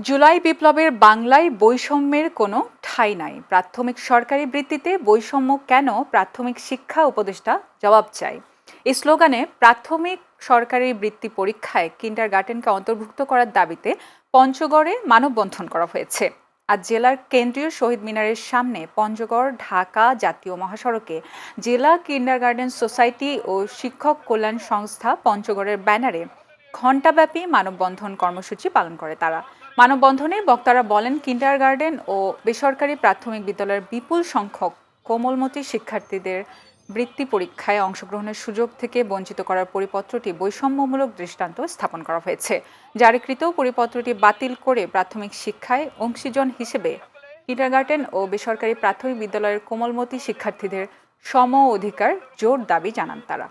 জুলাই বিপ্লবের বাংলায় বৈষম্যের কোনো ঠাঁই নাই। প্রাথমিক সরকারি বৃত্তিতে বৈষম্য কেন, প্রাথমিক শিক্ষা উপদেষ্টা জবাব চাই। এই স্লোগানে প্রাথমিক সরকারি বৃত্তি পরীক্ষায় কিন্ডারগার্টেনকে অন্তর্ভুক্ত করার দাবিতে পঞ্চগড়ে মানববন্ধন করা হয়েছে। আজ জেলার কেন্দ্রীয় শহীদ মিনারের সামনে পঞ্চগড় ঢাকা জাতীয় মহাসড়কে জেলা কিন্ডারগার্টেন সোসাইটি ও শিক্ষক কল্যাণ সংস্থা পঞ্চগড়ের ব্যানারে ঘণ্টাব্যাপী মানববন্ধন কর্মসূচি পালন করে তারা। মানববন্ধনে বক্তারা বলেন, কিন্ডারগার্টেন ও বেসরকারি প্রাথমিক বিদ্যালয়ের বিপুল সংখ্যক কোমলমতি শিক্ষার্থীদের বৃত্তি পরীক্ষায় অংশগ্রহণের সুযোগ থেকে বঞ্চিত করার পরিপত্রটি বৈষম্যমূলক দৃষ্টান্ত স্থাপন করা হয়েছে। জারিকৃত পরিপত্রটি বাতিল করে প্রাথমিক শিক্ষায় অংশীজন হিসেবে কিন্ডারগার্টেন ও বেসরকারি প্রাথমিক বিদ্যালয়ের কোমলমতি শিক্ষার্থীদের সম অধিকার জোর দাবি জানান তারা।